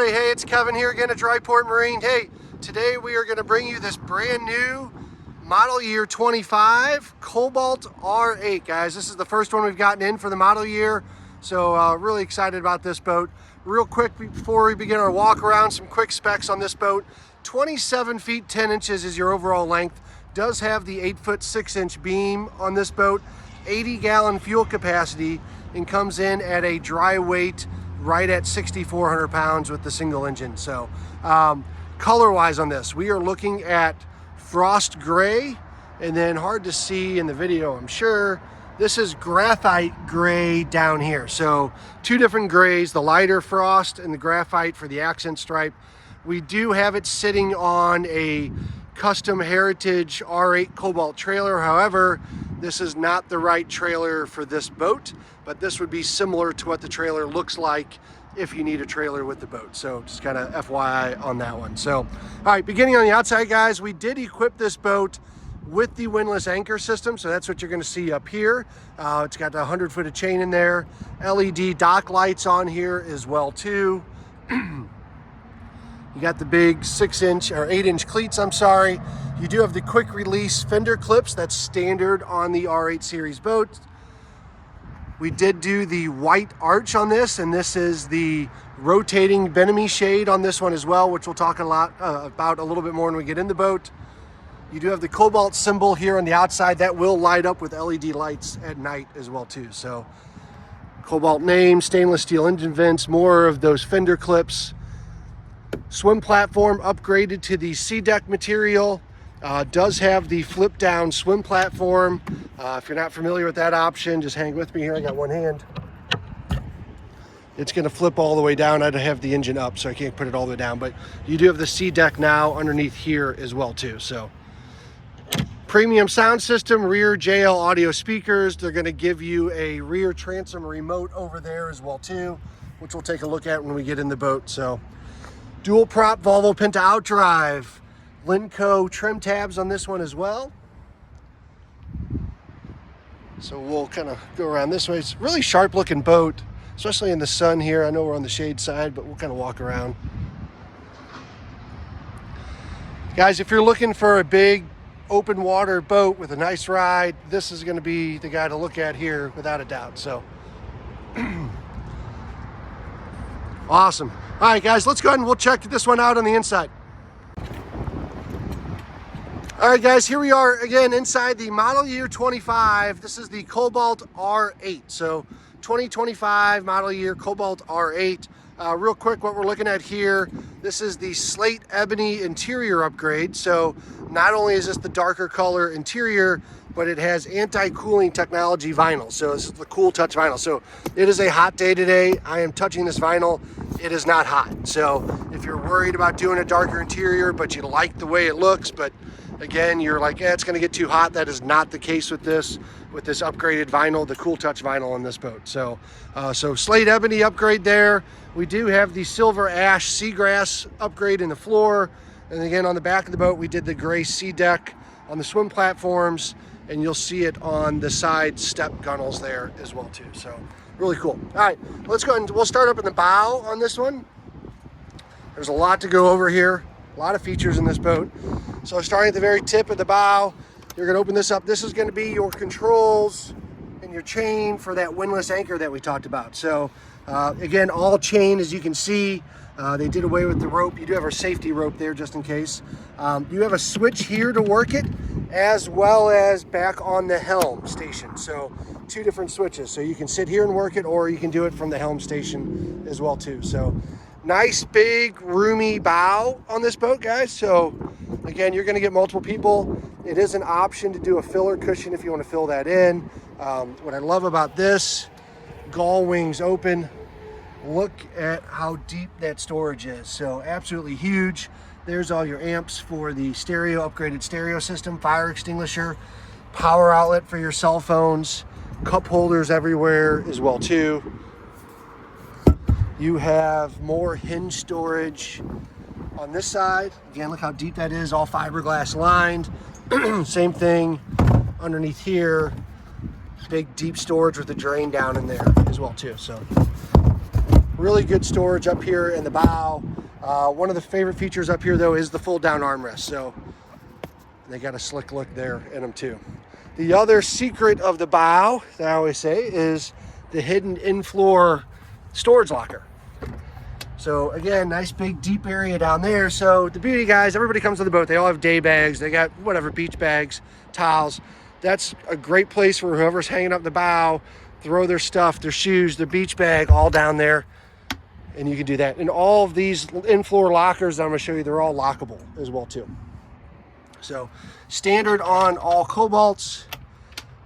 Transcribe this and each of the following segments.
everybody. Hey, it's Kevin here again at Dri-Port Marine. Hey, today we are going to bring you this brand new model year 25 Cobalt R8, guys. This is the first one we've gotten in for the model year, so really excited about this boat. Real quick before we begin our walk around, some quick specs on this boat. 27 feet 10 inches is your overall length. Does have the 8-foot 6-inch beam on this boat. 80-gallon fuel capacity, and comes in at a dry weight right at 6,400 pounds with the single engine. So color wise on this, we are looking at frost gray, and then hard to see in the video, I'm sure, this is graphite gray down here. So two different grays, the lighter frost and the graphite for the accent stripe. We do have it sitting on a custom Heritage R8 Cobalt trailer. However, this is not the right trailer for this boat, but this would be similar to what the trailer looks like if you need a trailer with the boat. So just kind of FYI on that one. So, all right, beginning on the outside, guys, we did equip this boat with the Windlass anchor system. So that's what you're gonna see up here. It's got the 100-foot of chain in there. LED dock lights on here as well too. You got the big 6-inch or 8-inch cleats, I'm sorry. You do have the quick release fender clips. That's standard on the R8 series boat. We did do the white arch on this, and this is the rotating Benamy shade on this one as well, which we'll talk a lot about a little bit more when we get in the boat. You do have the Cobalt symbol here on the outside that will light up with LED lights at night as well too. So Cobalt name, stainless steel engine vents, more of those fender clips. Swim platform upgraded to the SeaDeck material. Does have the flip down swim platform. If you're not familiar with that option, just hang with me here. I got one hand. It's going to flip all the way down. I have the engine up, so I can't put it all the way down, but you do have the SeaDeck now underneath here as well too. So premium sound system, rear JL audio speakers. They're going to give you a rear transom remote over there as well too, which we'll take a look at when we get in the boat. So dual prop Volvo Penta outdrive, Linco trim tabs on this one as well. So we'll kind of go around this way. It's a really sharp looking boat, especially in the sun here. I know we're on the shade side, but we'll kind of walk around. Guys, if you're looking for a big open water boat with a nice ride, this is going to be the guy to look at here without a doubt. So awesome. All right, guys, let's go ahead and we'll check this one out on the inside. All right, guys, here we are again inside the model year 25. This is the Cobalt R8. So 2025 model year Cobalt R8. Real quick, what we're looking at here, this is the Slate ebony interior upgrade. So not only is this the darker color interior, but it has anti-cooling technology vinyl. So this is the Cool Touch vinyl. So it is a hot day today. I am touching this vinyl. It is not hot. So if you're worried about doing a darker interior, but you like the way it looks, but again, you're like, it's gonna get too hot. That is not the case with this upgraded vinyl, the Cool Touch vinyl on this boat. So, so Slate ebony upgrade there. We do have the silver ash Seagrass upgrade in the floor. And again, on the back of the boat, we did the gray SeaDeck on the swim platforms, and you'll see it on the side step gunnels there as well too. So really cool. All right, let's go and we'll start up in the bow on this one. There's a lot to go over here, a lot of features in this boat. So starting at the very tip of the bow, you're gonna open this up. This is gonna be your controls and your chain for that windlass anchor that we talked about. So again, all chain, as you can see. They did away with the rope. You do have our safety rope there just in case. You have a switch here to work it, as well as back on the helm station. So two different switches. So you can sit here and work it, or you can do it from the helm station as well too. So nice big roomy bow on this boat, guys. So again, you're gonna get multiple people. It is an option to do a filler cushion if you want to fill that in. What I love about this, gull wings open. Look at how deep that storage is. So absolutely huge. There's all your amps for the stereo, upgraded stereo system, fire extinguisher, power outlet for your cell phones, cup holders everywhere as well too. You have more hinge storage on this side. Again, look how deep that is, all fiberglass lined. Same thing underneath here. Big deep storage with the drain down in there as well too. So Really good storage up here in the bow. One of the favorite features up here though is the fold down armrest. So they got a slick look there in them too. The other secret of the bow, that I always say, is the hidden in-floor storage locker. So again, nice big deep area down there. So the beauty, guys, everybody comes on the boat, they all have day bags, they got whatever, beach bags, towels. That's a great place for whoever's hanging up the bow, throw their stuff, their shoes, their beach bag, all down there. And you can do that. And all of these in-floor lockers that I'm gonna show you, they're all lockable as well too. So standard on all Cobalts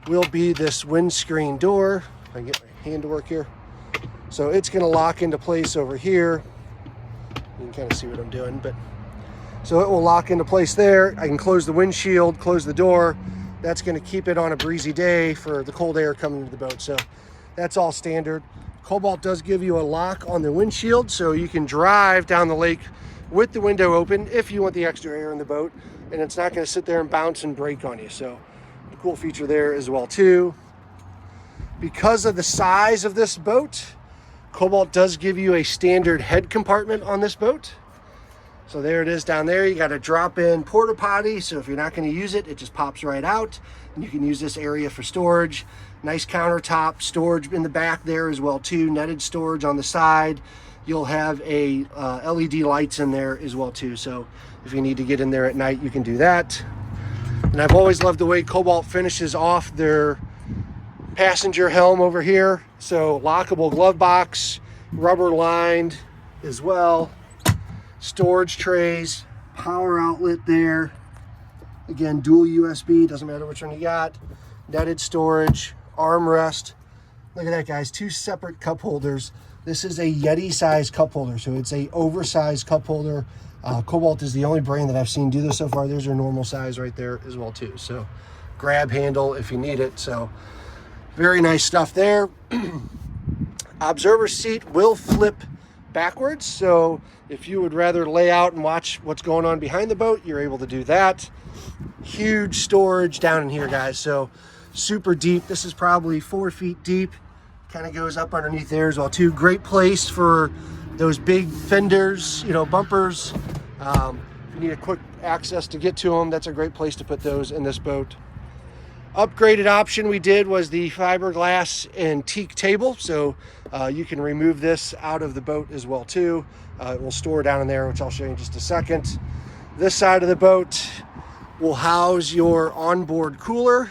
will be this windscreen door. If I can get my hand to work here. So it's gonna lock into place over here. You can kind of see what I'm doing, but so it will lock into place there. I can close the windshield, close the door. That's gonna keep it on a breezy day for the cold air coming into the boat. So that's all standard. Cobalt does give you a lock on the windshield, so you can drive down the lake with the window open if you want the extra air in the boat, and it's not gonna sit there and bounce and break on you. So a cool feature there as well too. Because of the size of this boat, Cobalt does give you a standard head compartment on this boat. So there it is down there. You got a drop-in porta potty, so if you're not going to use it, it just pops right out. And you can use this area for storage. Nice countertop storage in the back there as well too. Netted storage on the side. You'll have a LED lights in there as well too. So if you need to get in there at night, you can do that. And I've always loved the way Cobalt finishes off their passenger helm over here. So lockable glove box, rubber lined as well. Storage trays, power outlet there. Again, dual USB, doesn't matter which one you got. Netted storage, armrest. Look at that, guys, 2 separate cup holders. This is a Yeti size cup holder, so it's a oversized cup holder. Cobalt is the only brand that I've seen do this so far. There's your normal size right there as well too. So grab handle if you need it. So very nice stuff there. Observer seat will flip backwards, so if you would rather lay out and watch what's going on behind the boat, you're able to do that. Huge storage down in here, guys, so super deep. This is probably 4 feet deep, kind of goes up underneath there as well too. Great place for those big fenders, you know, bumpers. If you need a quick access to get to them, that's a great place to put those in this boat. Upgraded option we did was the fiberglass and teak table, so you can remove this out of the boat as well too. It will store down in there, which I'll show you in just a second. This side of the boat will house your onboard cooler,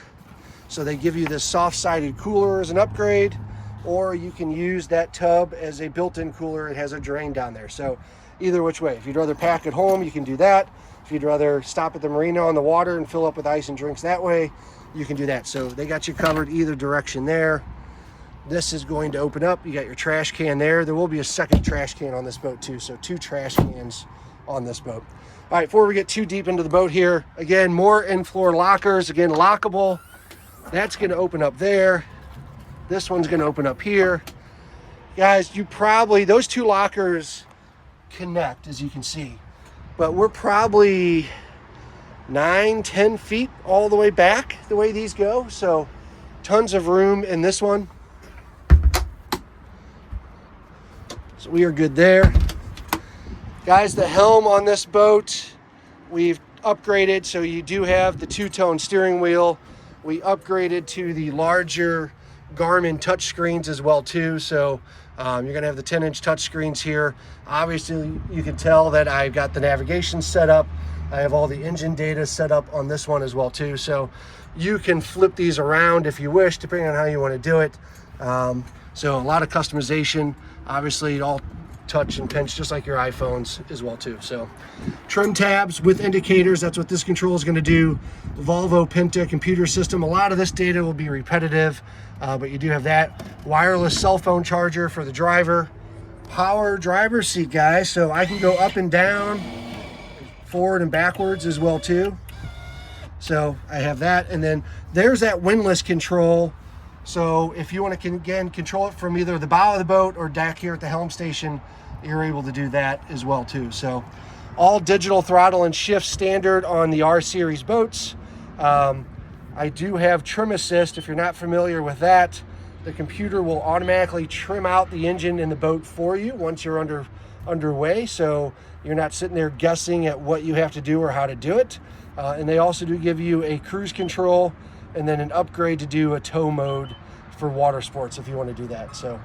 so they give you this soft-sided cooler as an upgrade, or you can use that tub as a built-in cooler. It has a drain down there, so either which way. If you'd rather pack at home, you can do that. If you'd rather stop at the marina on the water and fill up with ice and drinks that way, you can do that. So they got you covered either direction there. This is going to open up. You got your trash can there. There will be a second trash can on this boat too. So 2 trash cans on this boat. All right, before we get too deep into the boat here, again, more in-floor lockers, again, lockable. That's gonna open up there. This one's gonna open up here. Guys, those 2 lockers connect, as you can see, but we're probably 9-10 feet all the way back the way these go, so tons of room in this one. So we are good there. Guys, the helm on this boat, we've upgraded, so you do have the 2-tone steering wheel. We upgraded to the larger Garmin touchscreens as well too, so you're gonna have the 10-inch touchscreens here. Obviously, you can tell that I've got the navigation set up. I have all the engine data set up on this one as well too, so you can flip these around if you wish, depending on how you want to do it. So a lot of customization. Obviously, all touch and pinch, just like your iPhones as well too. So trim tabs with indicators, that's what this control is going to do. Volvo Pinta computer system. A lot of this data will be repetitive, but you do have that. Wireless cell phone charger for the driver. Power driver's seat, guys, so I can go up and down, forward and backwards as well too. So I have that, and then there's that windlass control. So if you want to, again, control it from either the bow of the boat or back here at the helm station, you're able to do that as well too. So all digital throttle and shift standard on the R series boats. I do have trim assist. If you're not familiar with that, The computer will automatically trim out the engine in the boat for you once you're underway, so you're not sitting there guessing at what you have to do or how to do it. And they also do give you a cruise control and then an upgrade to do a tow mode for water sports if you want to do that. So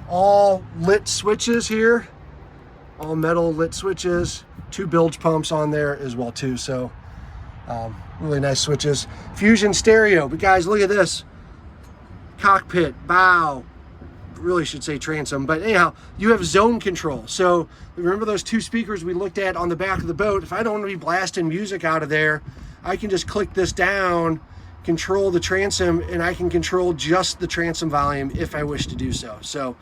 all lit switches here, all metal lit switches, 2 bilge pumps on there as well too. So really nice switches. Fusion stereo, but guys, look at this. Cockpit, bow, really should say transom, but anyhow, you have zone control. So remember those 2 speakers we looked at on the back of the boat? If I don't want to be blasting music out of there, I can just click this down, control the transom, and I can control just the transom volume if I wish to do so. So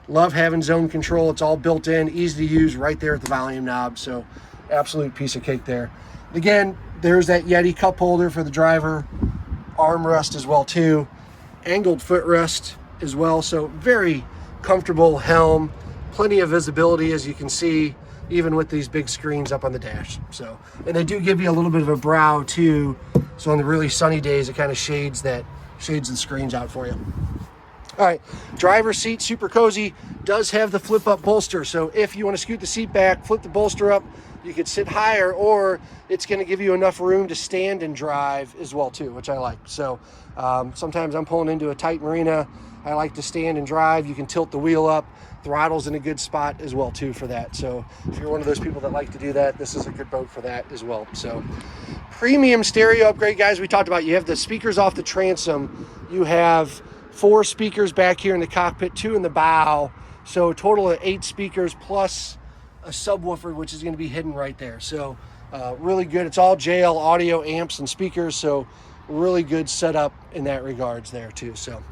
love having zone control. It's all built in, easy to use right there at the volume knob. So absolute piece of cake there. Again, there's that Yeti cup holder for the driver, armrest as well too, angled footrest as well. So very comfortable helm, plenty of visibility as you can see, even with these big screens up on the dash. So, and they do give you a little bit of a brow too. So on the really sunny days, it kind of shades the screens out for you. All right, driver's seat, super cozy, does have the flip up bolster. So if you want to scoot the seat back, flip the bolster up, you could sit higher, or it's going to give you enough room to stand and drive as well too, which I like. So sometimes I'm pulling into a tight marina, I like to stand and drive. You can tilt the wheel up, throttle's in a good spot as well too for that. So if you're one of those people that like to do that, this is a good boat for that as well. So premium stereo upgrade, guys. We talked about, you have the speakers off the transom, you have 4 speakers back here in the cockpit, 2 in the bow, so a total of 8 speakers plus a subwoofer, which is going to be hidden right there. So really good. It's all JL audio amps and speakers, so really good setup in that regards there too. So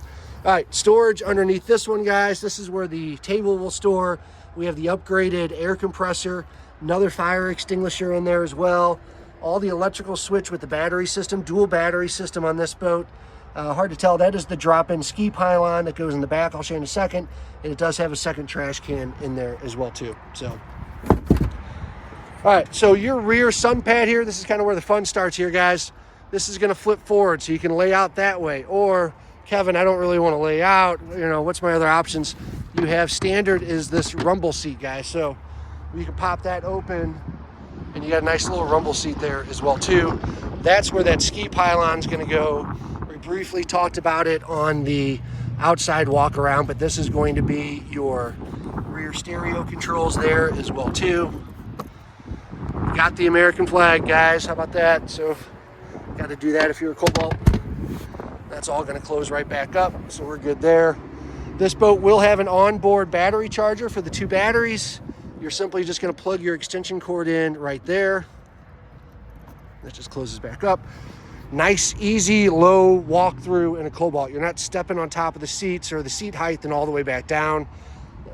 all right, storage underneath this one, guys. This is where the table will store. We have the upgraded air compressor, another fire extinguisher in there as well, all the electrical switch with the battery system, dual battery system on this boat. Hard to tell, that is the drop-in ski pylon that goes in the back, I'll show you in a second, and it does have a second trash can in there as well too. So all right, so your rear sun pad here, this is kind of where the fun starts here, guys. This is going to flip forward, so you can lay out that way, or Kevin, I don't really want to lay out, what's my other options? You have standard is this rumble seat, guys. So you can pop that open and you got a nice little rumble seat there as well too. That's where that ski pylon is going to go. We briefly talked about it on the outside walk around, but this is going to be your rear stereo controls there as well too. Got the American flag, guys. How about that? So got to do that if you're a Cobalt. That's all going to close right back up, so we're good there. This boat will have an onboard battery charger for the 2 batteries. You're simply just going to plug your extension cord in right there. That just closes back up. Nice, easy, low walkthrough in a Cobalt. You're not stepping on top of the seats or the seat height and all the way back down.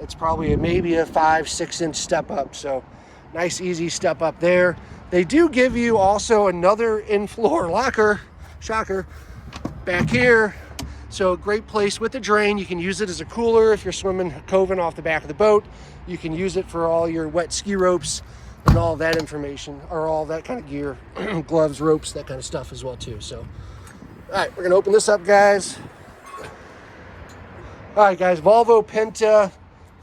It's probably maybe a 5-6 inch step up, so nice, easy step up there. They do give you also another in-floor locker, shocker, back here. So great place with the drain. You can use it as a cooler if you're swimming, coving off the back of the boat. You can use it for all your wet ski ropes and all that information, or all that kind of gear, gloves, ropes, that kind of stuff as well too. So, all right, we're gonna open this up, guys. All right, guys, Volvo Penta,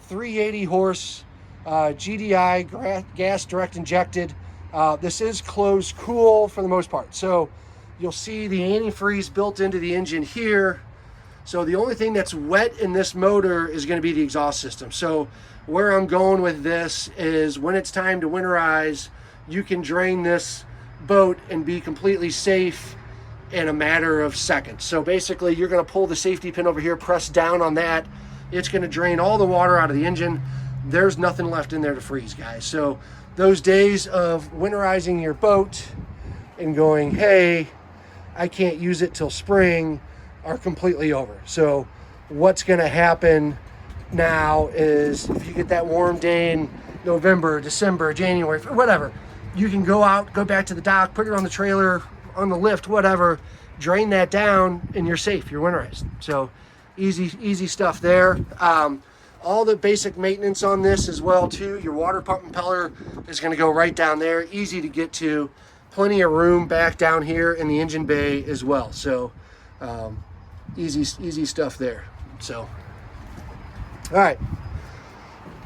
380 horse, GDI, gas direct injected. This is closed cool for the most part. So you'll see the antifreeze built into the engine here. So the only thing that's wet in this motor is going to be the exhaust system. So where I'm going with this is when it's time to winterize, you can drain this boat and be completely safe in a matter of seconds. So basically you're going to pull the safety pin over here, press down on that. It's going to drain all the water out of the engine. There's nothing left in there to freeze, guys. So those days of winterizing your boat and going, hey, I can't use it till spring, are completely over. So what's going to happen now is if you get that warm day in November, December, January, whatever, you can go out, go back to the dock, put it on the trailer, on the lift, whatever, drain that down, and you're safe, you're winterized. So easy stuff there. All the basic maintenance on this as well too. Your water pump impeller is going to go right down there, easy to get to. Plenty of room back down here in the engine bay as well. So easy stuff there. So, all right,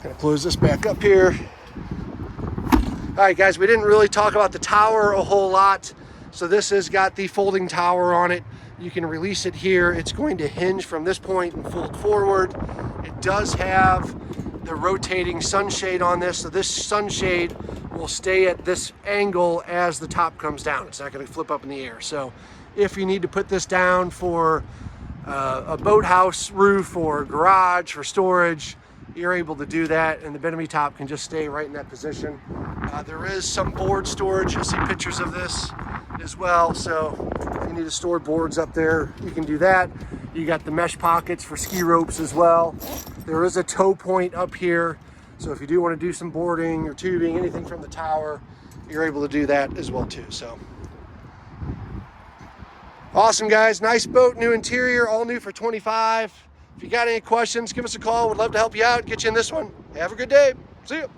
gonna close this back up here. All right, guys, we didn't really talk about the tower a whole lot. So this has got the folding tower on it. You can release it here. It's going to hinge from this point and fold forward. It does have the rotating sunshade on this. So this sunshade will stay at this angle as the top comes down. It's not going to flip up in the air. So if you need to put this down for a boathouse roof or garage for storage, you're able to do that, and the bend top can just stay right in that position. There is some board storage. You'll see pictures of this as well. So if you need to store boards up there, you can do that. You got the mesh pockets for ski ropes as well. There is a tow point up here. So if you do want to do some boarding or tubing, anything from the tower, you're able to do that as well too. So awesome, guys. Nice boat, new interior, all new for 25. If you got any questions, give us a call. We'd love to help you out, get you in this one. Have a good day. See you.